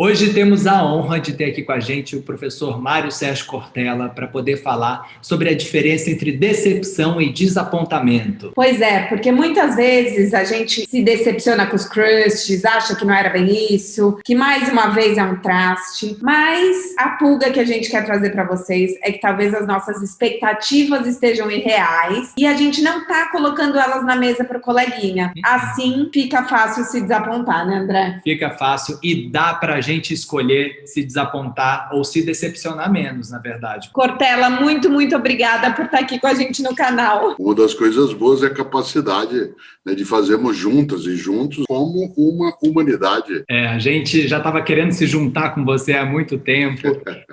Hoje temos a honra de ter aqui com a gente o professor Mário Sérgio Cortella para poder falar sobre a diferença entre decepção e desapontamento. Pois é, porque muitas vezes a gente se decepciona com os crushes, acha que não era bem isso, que mais uma vez é um traste, mas a pulga que a gente quer trazer para vocês é que talvez as nossas expectativas estejam irreais e a gente não está colocando elas na mesa para o coleguinha. Assim fica fácil se desapontar, né, André? Fica fácil e dá para a gente escolher se desapontar ou se decepcionar menos, na verdade. Cortella, muito obrigada por estar aqui com a gente no canal. Uma das coisas boas é a capacidade, né, de fazermos juntas e juntos como uma humanidade. A gente já estava querendo se juntar com você há muito tempo.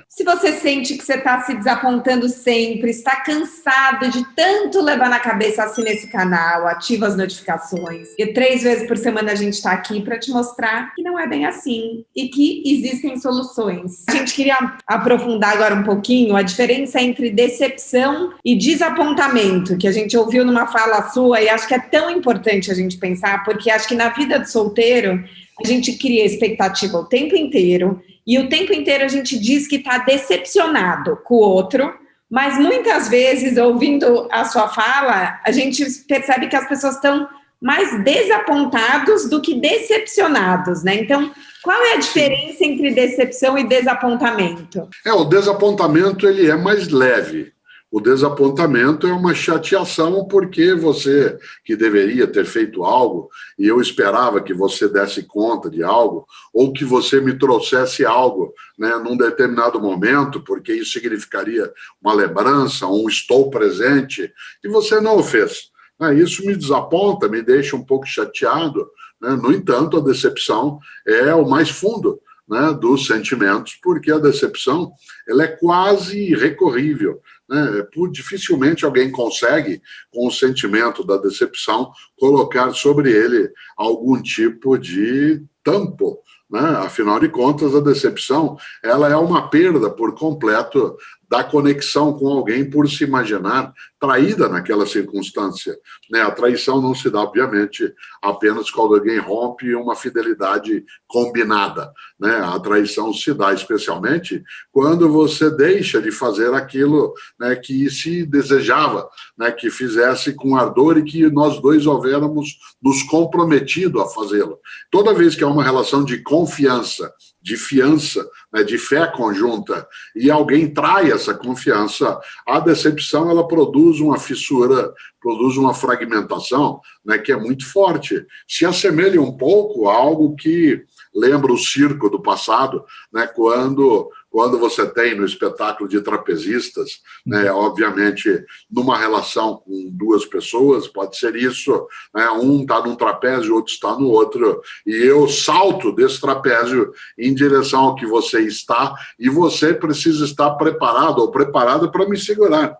Se você sente que você está se desapontando sempre, está cansado de tanto levar na cabeça, assina esse canal, ativa as notificações. E 3 vezes por semana a gente está aqui para te mostrar que não é bem assim e que existem soluções. A gente queria aprofundar agora um pouquinho a diferença entre decepção e desapontamento, que a gente ouviu numa fala sua e acho que é tão importante a gente pensar, porque acho que na vida do solteiro a gente cria expectativa o tempo inteiro e o tempo inteiro a gente diz que está decepcionado com o outro, mas muitas vezes, ouvindo a sua fala, a gente percebe que as pessoas estão mais desapontados do que decepcionados, né? Então, qual é a diferença entre decepção e desapontamento? O desapontamento ele é mais leve. O desapontamento é uma chateação porque você que deveria ter feito algo e eu esperava que você desse conta de algo ou que você me trouxesse algo, né, num determinado momento, porque isso significaria uma lembrança, um estou presente, e você não o fez. Isso me desaponta, me deixa um pouco chateado, né? No entanto, a decepção é o mais fundo, né, dos sentimentos, porque a decepção ela é quase irrecorrível, né? Dificilmente alguém consegue, com o sentimento da decepção, colocar sobre ele algum tipo de tampo, né? Afinal de contas, a decepção ela é uma perda por completo da conexão com alguém por se imaginar traída naquela circunstância, né? A traição não se dá, obviamente, apenas quando alguém rompe uma fidelidade combinada, né? A traição se dá especialmente quando você deixa de fazer aquilo, né, que se desejava, né, que fizesse com ardor e que nós dois houvéssemos nos comprometido a fazê-lo. Toda vez que há uma relação de confiança, de fiança, né, de fé conjunta, e alguém trai essa confiança, a decepção ela produz uma fissura, produz uma fragmentação, né, que é muito forte. Se assemelha um pouco a algo que lembra o circo do passado, né, quando você tem no espetáculo de trapezistas, né, obviamente, numa relação com 2 pessoas, pode ser isso, né, um está num trapézio, o outro está no outro, e eu salto desse trapézio em direção ao que você está, e você precisa estar preparado ou preparada para me segurar.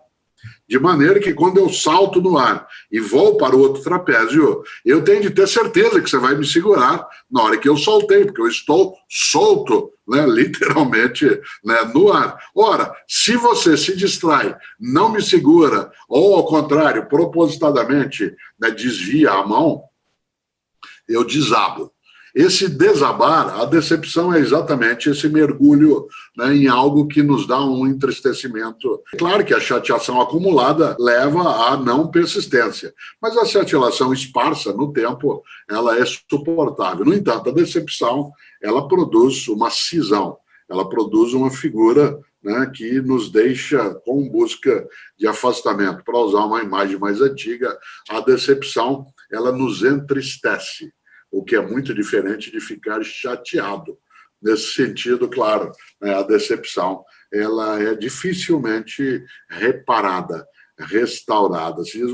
De maneira que quando eu salto no ar e vou para o outro trapézio, eu tenho de ter certeza que você vai me segurar na hora que eu soltei, porque eu estou solto, né, literalmente, né, no ar. Ora, se você se distrai, não me segura, ou ao contrário, propositadamente, né, desvia a mão, eu desabo. Esse desabar, a decepção é exatamente esse mergulho, né, em algo que nos dá um entristecimento. Claro que a chateação acumulada leva à não persistência, mas a chateação esparsa no tempo, ela é suportável. No entanto, a decepção, ela produz uma cisão, ela produz uma figura, né, que nos deixa com busca de afastamento. Para usar uma imagem mais antiga, a decepção, ela nos entristece, o que é muito diferente de ficar chateado. Nesse sentido, claro, né, a decepção ela é dificilmente reparada, restaurada. Se diz,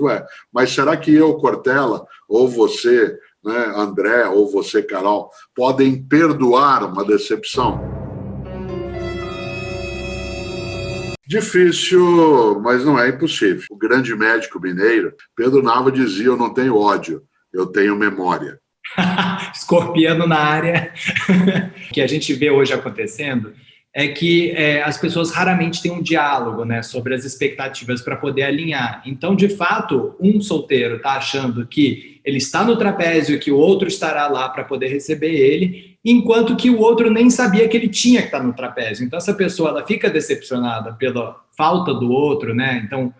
mas será que eu, Cortella, ou você, né, André, ou você, Carol, podem perdoar uma decepção? Difícil, mas não é impossível. O grande médico mineiro, Pedro Nava, dizia, eu não tenho ódio, eu tenho memória. Escorpiano na área. O que a gente vê hoje acontecendo é que as pessoas raramente têm um diálogo, né, sobre as expectativas para poder alinhar. Então, de fato, um solteiro está achando que ele está no trapézio, que o outro estará lá para poder receber ele, enquanto que o outro nem sabia que ele tinha que estar no trapézio. Então, essa pessoa ela fica decepcionada pela falta do outro, né? Então,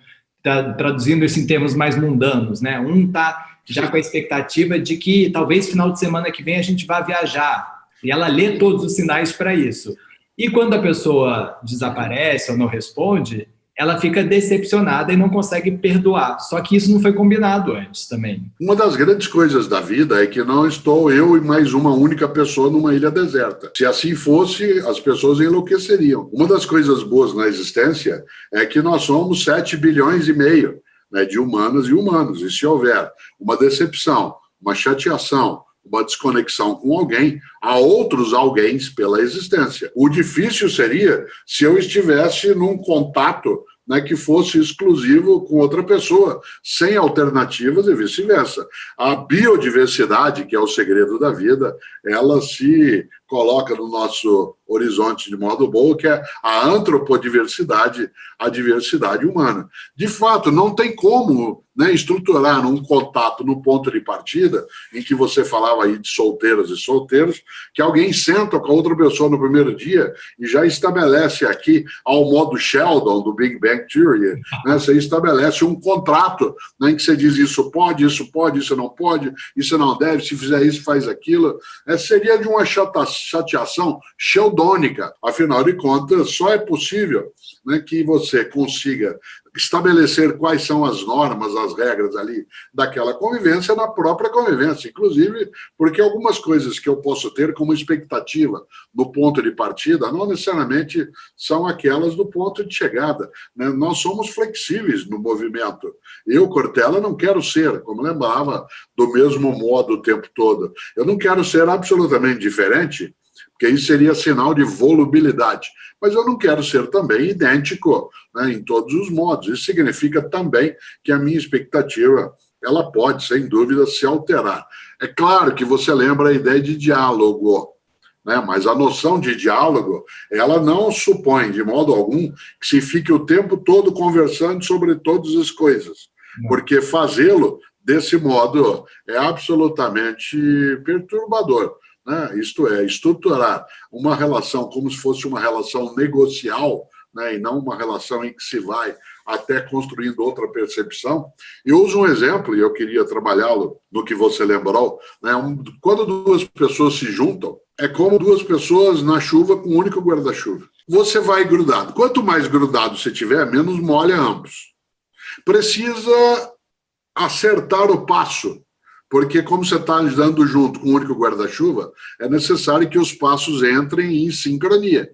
traduzindo isso em termos mais mundanos, né? Um está já com a expectativa de que talvez final de semana que vem a gente vá viajar, e ela lê todos os sinais para isso. E quando a pessoa desaparece ou não responde, ela fica decepcionada e não consegue perdoar. Só que isso não foi combinado antes também. Uma das grandes coisas da vida é que não estou eu e mais uma única pessoa numa ilha deserta. Se assim fosse, as pessoas enlouqueceriam. Uma das coisas boas na existência é que nós somos 7,5 bilhões, né, de humanas e humanos. E se houver uma decepção, uma chateação, uma desconexão com alguém, há outros alguéms pela existência. O difícil seria se eu estivesse num contato, né, que fosse exclusivo com outra pessoa, sem alternativas e vice-versa. A biodiversidade, que é o segredo da vida, ela se coloca no nosso horizonte de modo bom, que é a antropodiversidade, a diversidade humana. De fato, não tem como, né, estruturar um contato no ponto de partida, em que você falava aí de solteiras e solteiros, que alguém senta com a outra pessoa no primeiro dia e já estabelece aqui, ao modo Sheldon, do Big Bang Theory, né, você estabelece um contrato, né, em que você diz isso pode, isso não pode, isso não deve, se fizer isso, faz aquilo. Seria de uma chateação sheldônica. Afinal de contas, só é possível, né, que você consiga estabelecer quais são as normas, as regras ali daquela convivência na própria convivência, inclusive porque algumas coisas que eu posso ter como expectativa no ponto de partida não necessariamente são aquelas do ponto de chegada, né? Nós somos flexíveis no movimento. Eu, Cortella, não quero ser, como lembrava, do mesmo modo o tempo todo. Eu não quero ser absolutamente diferente, porque isso seria sinal de volubilidade. Mas eu não quero ser também idêntico, né, em todos os modos. Isso significa também que a minha expectativa ela pode, sem dúvida, se alterar. É claro que você lembra a ideia de diálogo, né, mas a noção de diálogo ela não supõe, de modo algum, que se fique o tempo todo conversando sobre todas as coisas, porque fazê-lo desse modo é absolutamente perturbador. Né? Isto é, estruturar uma relação como se fosse uma relação negocial, né? E não uma relação em que se vai até construindo outra percepção. Eu uso um exemplo, e eu queria trabalhá-lo no que você lembrou, né? Quando duas pessoas se juntam, é como duas pessoas na chuva com um único guarda-chuva. Você vai grudado. Quanto mais grudado você tiver, menos molha ambos. Precisa acertar o passo, porque como você está andando junto com um único guarda-chuva, é necessário que os passos entrem em sincronia.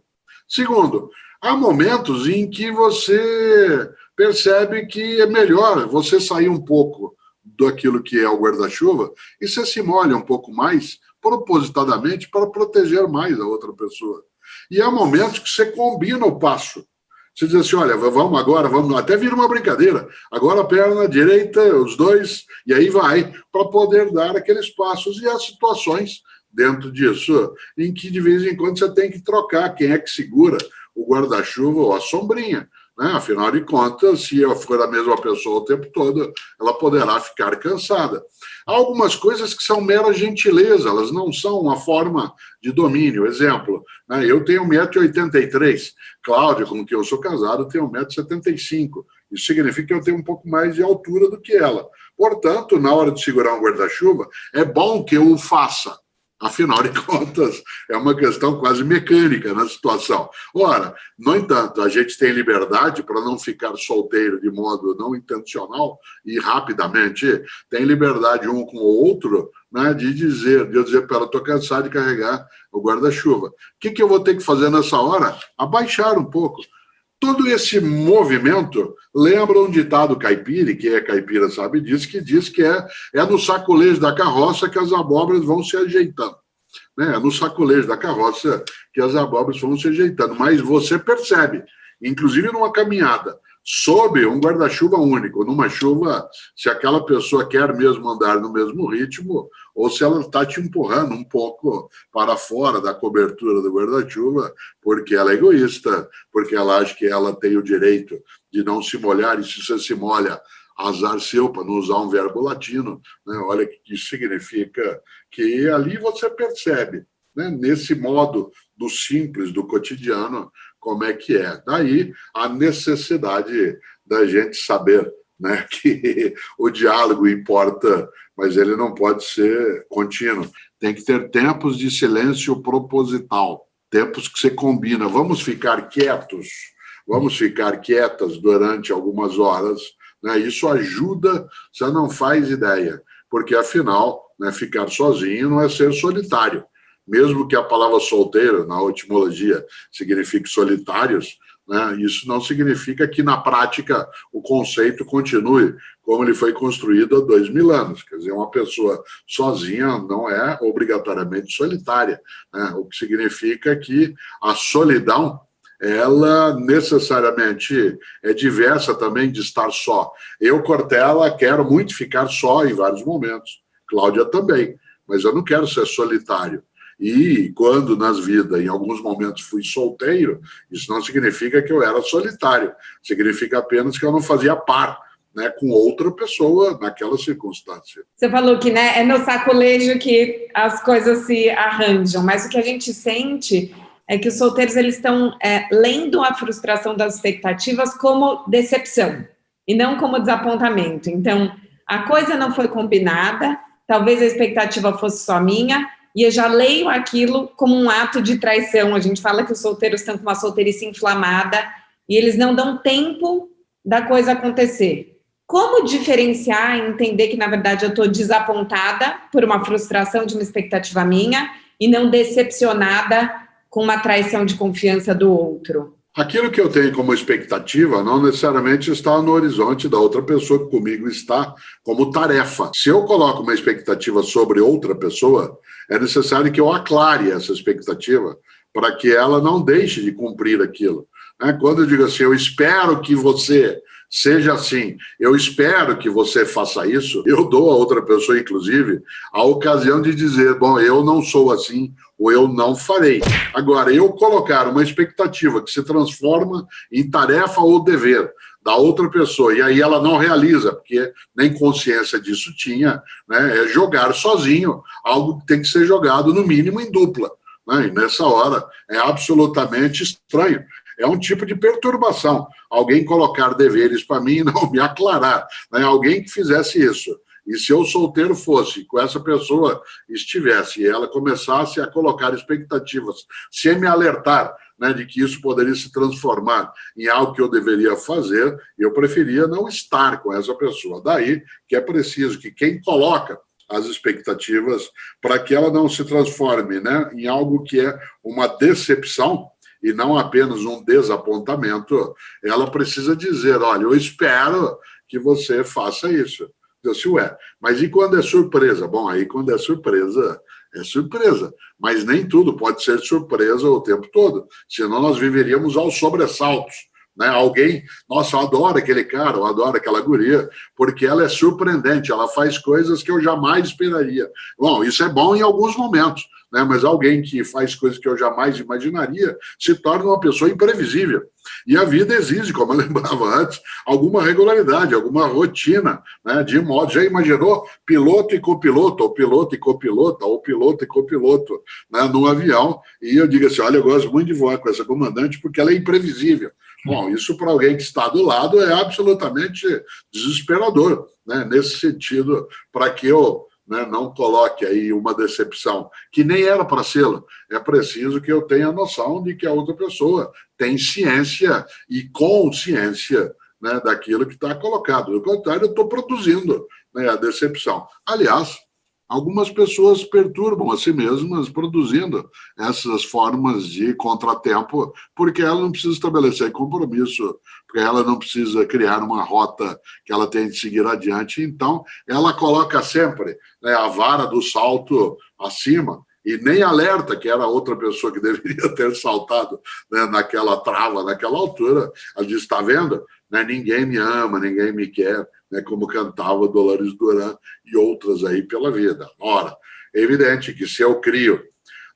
Segundo, há momentos em que você percebe que é melhor você sair um pouco daquilo que é o guarda-chuva e você se molha um pouco mais, propositadamente, para proteger mais a outra pessoa. E há momentos que você combina o passo. Você diz assim, olha, vamos agora, vamos até vira uma brincadeira. Agora a perna direita, os dois, e aí vai, para poder dar aqueles passos. E há situações dentro disso em que de vez em quando você tem que trocar quem é que segura o guarda-chuva ou a sombrinha. Né? Afinal de contas, se for a mesma pessoa o tempo todo, ela poderá ficar cansada. Há algumas coisas que são mera gentileza, elas não são uma forma de domínio. Exemplo, né? Eu tenho 1,83 m, Cláudia, com quem eu sou casado, tem 1,75 m. Isso significa que eu tenho um pouco mais de altura do que ela. Portanto, na hora de segurar um guarda-chuva, é bom que eu o faça. Afinal de contas, é uma questão quase mecânica na situação. Ora, no entanto, a gente tem liberdade para não ficar solteiro de modo não intencional e rapidamente tem liberdade um com o outro, né, de eu dizer para ela, estou cansado de carregar o guarda-chuva. O que eu vou ter que fazer nessa hora? Abaixar um pouco. Todo esse movimento lembra um ditado caipira, que é caipira sabe disso, que diz que é no sacolejo da carroça que as abóboras vão se ajeitando. Né? É no sacolejo da carroça que as abóboras vão se ajeitando. Mas você percebe, inclusive numa caminhada, sob um guarda-chuva único, numa chuva, se aquela pessoa quer mesmo andar no mesmo ritmo, ou se ela está te empurrando um pouco para fora da cobertura do guarda-chuva, porque ela é egoísta, porque ela acha que ela tem o direito de não se molhar, e se você se molha, azar seu, para não usar um verbo latino, né? Olha o que isso significa, que ali você percebe né, nesse modo do simples, do cotidiano, como é que é. Daí a necessidade da gente saber, né, que o diálogo importa, mas ele não pode ser contínuo. Tem que ter tempos de silêncio proposital, tempos que você combina. Vamos ficar quietos, vamos ficar quietas durante algumas horas, né? Isso ajuda, você não faz ideia, porque afinal, né, ficar sozinho não é ser solitário. Mesmo que a palavra solteiro, na etimologia, signifique solitários, né, isso não significa que, na prática, o conceito continue como ele foi construído há 2000 anos. Quer dizer, uma pessoa sozinha não é obrigatoriamente solitária, né, o que significa que a solidão, ela necessariamente é diversa também de estar só. Eu, Cortella, quero muito ficar só em vários momentos. Cláudia também, mas eu não quero ser solitário. E quando nas vidas, em alguns momentos, fui solteiro, isso não significa que eu era solitário. Significa apenas que eu não fazia par, né, com outra pessoa naquela circunstância. Você falou que, né, é no sacolejo que as coisas se arranjam, mas o que a gente sente é que os solteiros eles estão lendo a frustração das expectativas como decepção e não como desapontamento. Então, a coisa não foi combinada, talvez a expectativa fosse só minha, e eu já leio aquilo como um ato de traição. A gente fala que os solteiros estão com uma solteirice inflamada e eles não dão tempo da coisa acontecer. Como diferenciar e entender que, na verdade, eu estou desapontada por uma frustração de uma expectativa minha e não decepcionada com uma traição de confiança do outro? Aquilo que eu tenho como expectativa não necessariamente está no horizonte da outra pessoa que comigo está como tarefa. Se eu coloco uma expectativa sobre outra pessoa, é necessário que eu aclare essa expectativa para que ela não deixe de cumprir aquilo. Quando eu digo assim, eu espero que você seja assim, eu espero que você faça isso, eu dou a outra pessoa, inclusive, a ocasião de dizer, bom, eu não sou assim, ou eu não farei. Agora, eu colocar uma expectativa que se transforma em tarefa ou dever da outra pessoa, e aí ela não realiza, porque nem consciência disso tinha, né, é jogar sozinho, algo que tem que ser jogado, no mínimo, em dupla. Né, e nessa hora é absolutamente estranho. É um tipo de perturbação. Alguém colocar deveres para mim e não me aclarar. Né? Alguém que fizesse isso. E se eu solteiro fosse, com essa pessoa estivesse, e ela começasse a colocar expectativas, sem me alertar, né, de que isso poderia se transformar em algo que eu deveria fazer, eu preferia não estar com essa pessoa. Daí que é preciso que quem coloca as expectativas, para que ela não se transforme, né, em algo que é uma decepção, e não apenas um desapontamento, ela precisa dizer, olha, eu espero que você faça isso. Eu disse, ué, mas e quando é surpresa? Bom, aí quando é surpresa, mas nem tudo pode ser surpresa o tempo todo, senão nós viveríamos aos sobressaltos. Né? Alguém, nossa, eu adoro aquele cara, eu adoro aquela guria, porque ela é surpreendente, ela faz coisas que eu jamais esperaria. Bom, isso é bom em alguns momentos, né? Mas alguém que faz coisas que eu jamais imaginaria se torna uma pessoa imprevisível. E a vida exige, como eu lembrava antes, alguma regularidade, alguma rotina, né? De modo, já imaginou piloto e copiloto, ou piloto e copilota, ou piloto e copiloto, né? Num avião, e eu digo assim, olha, eu gosto muito de voar com essa comandante porque ela é imprevisível. Bom, isso para alguém que está do lado é absolutamente desesperador, né? Nesse sentido, para que eu, né, não coloque aí uma decepção que nem era para ser, é preciso que eu tenha noção de que a outra pessoa tem ciência e consciência, né, daquilo que está colocado. Do contrário, eu estou produzindo, né, a decepção. Aliás, algumas pessoas perturbam a si mesmas produzindo essas formas de contratempo, porque ela não precisa estabelecer compromisso, porque ela não precisa criar uma rota que ela tem de seguir adiante. Então, ela coloca sempre, né, a vara do salto acima e nem alerta que era outra pessoa que deveria ter saltado, né, naquela trava, naquela altura. Ela diz, está vendo? Né, ninguém me ama, ninguém me quer, né, como cantava Dolores Duran e outras aí pela vida. Ora, é evidente que se eu crio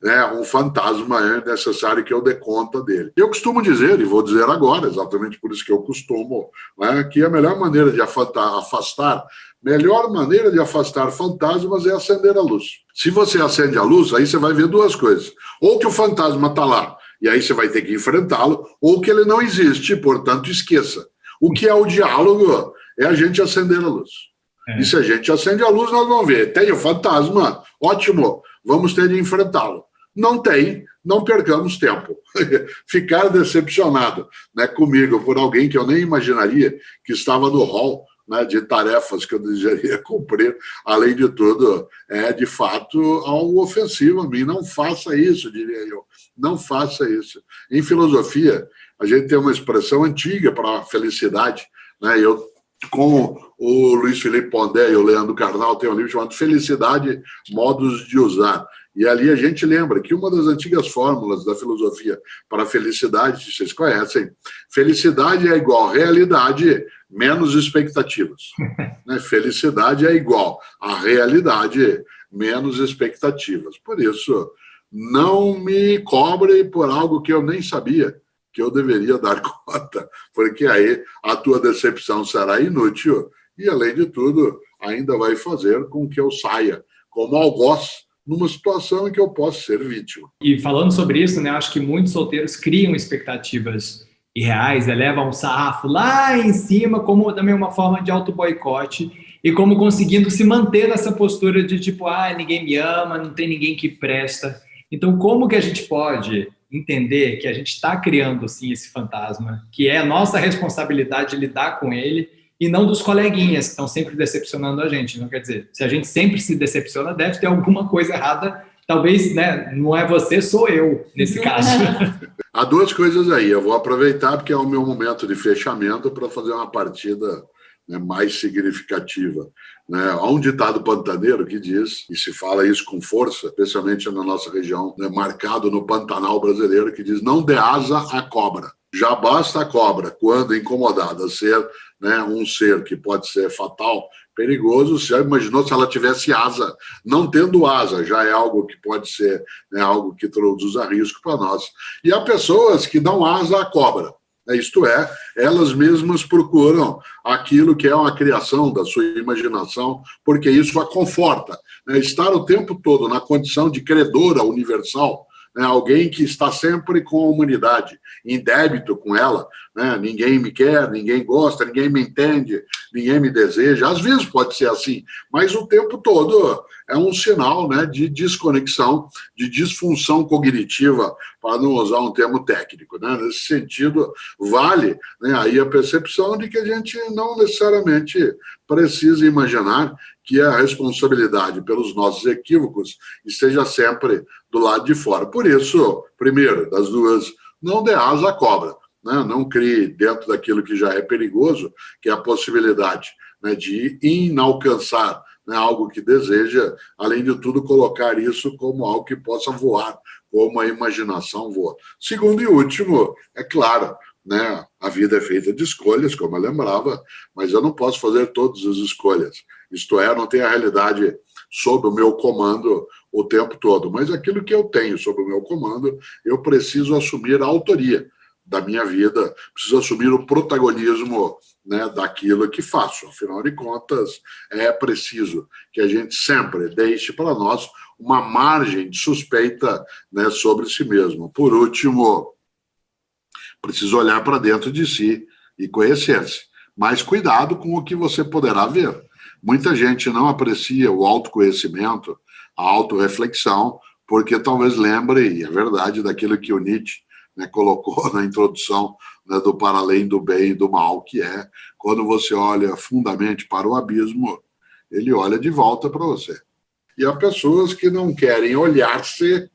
né, um fantasma é necessário que eu dê conta dele. Eu costumo dizer, e vou dizer agora, exatamente por isso que eu costumo, né, que a melhor maneira de afastar fantasmas é acender a luz. Se você acende a luz, aí você vai ver duas coisas. Ou que o fantasma está lá, e aí você vai ter que enfrentá-lo, ou que ele não existe, portanto, esqueça. O que é o diálogo é a gente acender a luz. E se a gente acende a luz, nós vamos ver. Tem o fantasma? Ótimo, vamos ter de enfrentá-lo. Não tem, não percamos tempo. Ficar decepcionado, né, comigo por alguém que eu nem imaginaria que estava no hall, né, de tarefas que eu desejaria cumprir, além de tudo, é de fato algo ofensivo a mim. Não faça isso, diria eu. Não faça isso. Em filosofia, a gente tem uma expressão antiga para a felicidade, né? Com o Luiz Felipe Pondé e o Leandro Carnal, tem um livro chamado Felicidade, Modos de Usar. E ali a gente lembra que uma das antigas fórmulas da filosofia para a felicidade, vocês conhecem, felicidade é igual a realidade menos expectativas. Né? Felicidade é igual a realidade menos expectativas. Por isso, não me cobre por algo que eu nem sabia que eu deveria dar conta, porque aí a tua decepção será inútil e, além de tudo, ainda vai fazer com que eu saia como algoz numa situação em que eu posso ser vítima. E falando sobre isso, né, acho que muitos solteiros criam expectativas irreais, elevam um sarrafo lá em cima, como também uma forma de auto-boicote, e como conseguindo se manter nessa postura de tipo, ninguém me ama, não tem ninguém que presta. Então, como que a gente pode entender que a gente está criando, sim, esse fantasma, que é a nossa responsabilidade de lidar com ele, e não dos coleguinhas que estão sempre decepcionando a gente. Não quer dizer, se a gente sempre se decepciona, deve ter alguma coisa errada. Talvez, né, não é você, sou eu, nesse caso. Há duas coisas aí. Eu vou aproveitar, porque é o meu momento de fechamento, para fazer uma partida, né, mais significativa. Né? Há um ditado pantaneiro que diz, e se fala isso com força, especialmente na nossa região, né, marcado no Pantanal brasileiro, que diz: não dê asa à cobra. Já basta a cobra, quando incomodada, ser, né, um ser que pode ser fatal, perigoso. Você já imaginou se ela tivesse asa? Não tendo asa, já é algo que pode ser, né, algo que produz risco para nós. E há pessoas que dão asa à cobra. Isto é, elas mesmas procuram aquilo que é uma criação da sua imaginação, porque isso a conforta. Estar o tempo todo na condição de credora universal, alguém que está sempre com a humanidade, em débito com ela, né? Ninguém me quer, ninguém gosta, ninguém me entende, ninguém me deseja. Às vezes pode ser assim, mas o tempo todo é um sinal, né, de desconexão, de disfunção cognitiva, para não usar um termo técnico. Né? Nesse sentido, vale, né, aí a percepção de que a gente não necessariamente precisa imaginar que a responsabilidade pelos nossos equívocos esteja sempre do lado de fora. Por isso, primeiro, das duas, não dê asa à cobra. Né? Não crie dentro daquilo que já é perigoso, que é a possibilidade, né, de inalcançar, né, algo que deseja, além de tudo, colocar isso como algo que possa voar, como a imaginação voa. Segundo e último, é claro, né, a vida é feita de escolhas, como eu lembrava, mas eu não posso fazer todas as escolhas. Isto é, eu não tenho a realidade sob o meu comando o tempo todo, mas aquilo que eu tenho sob o meu comando, eu preciso assumir a autoria da minha vida, preciso assumir o protagonismo, né, daquilo que faço. Afinal de contas, é preciso que a gente sempre deixe para nós uma margem de suspeita, né, sobre si mesmo. Por último, preciso olhar para dentro de si e conhecer-se. Mas cuidado com o que você poderá ver. Muita gente não aprecia o autoconhecimento, a autorreflexão, porque talvez lembre, e é verdade, daquilo que o Nietzsche, né, colocou na introdução, né, do Para Além do Bem e do Mal, que é quando você olha fundamente para o abismo, ele olha de volta para você. E há pessoas que não querem olhar-se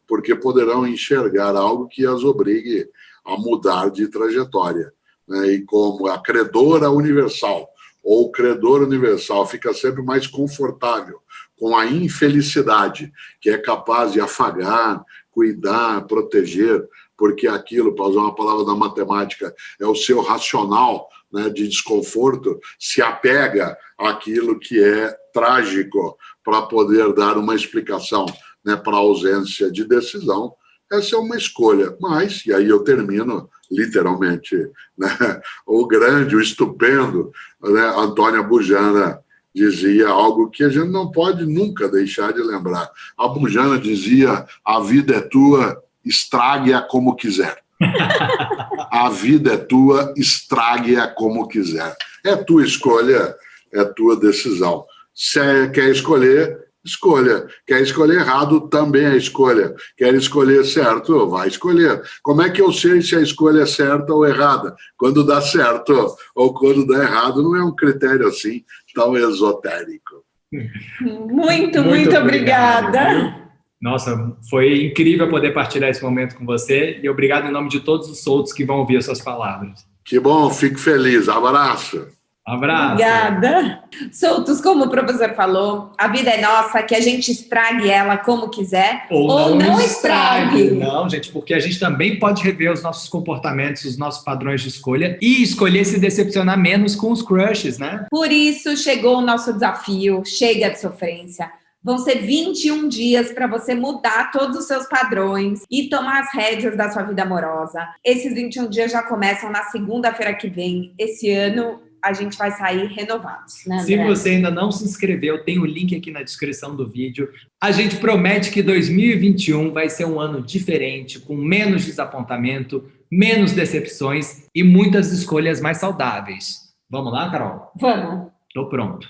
porque poderão enxergar algo que as obrigue a mudar de trajetória. Né? E como a credora universal ou o credor universal fica sempre mais confortável com a infelicidade, que é capaz de afagar, cuidar, proteger, porque aquilo, para usar uma palavra da matemática, é o seu racional, né, de desconforto, se apega àquilo que é trágico para poder dar uma explicação né, para a ausência de decisão, essa é uma escolha. Mas, e aí eu termino literalmente, né, o grande, o estupendo, né, Antônio Abujamra dizia algo que a gente não pode nunca deixar de lembrar. A Abujamra dizia: a vida é tua, estrague-a como quiser. A vida é tua, estrague-a como quiser. É tua escolha, é tua decisão. Se quer escolher, escolha. Quer escolher errado, também é escolha. Quer escolher certo, vai escolher. Como é que eu sei se a escolha é certa ou errada? Quando dá certo ou quando dá errado, não é um critério assim tão esotérico. Muito obrigada. Nossa, foi incrível poder partilhar esse momento com você e obrigado em nome de todos os soltos que vão ouvir as suas palavras. Que bom, fico feliz. Abraço. Abraço. Obrigada. Soltos, como o professor falou, a vida é nossa, que a gente estrague ela como quiser ou não estrague. Não, gente, porque a gente também pode rever os nossos comportamentos, os nossos padrões de escolha e escolher se decepcionar menos com os crushes, né? Por isso, chegou o nosso desafio, chega de sofrência. Vão ser 21 dias para você mudar todos os seus padrões e tomar as rédeas da sua vida amorosa. Esses 21 dias já começam na segunda-feira que vem. Esse ano a gente vai sair renovados, né, André? Se você ainda não se inscreveu, tem o link aqui na descrição do vídeo. A gente promete que 2021 vai ser um ano diferente, com menos desapontamento, menos decepções e muitas escolhas mais saudáveis. Vamos lá, Carol? Vamos. Tô pronto.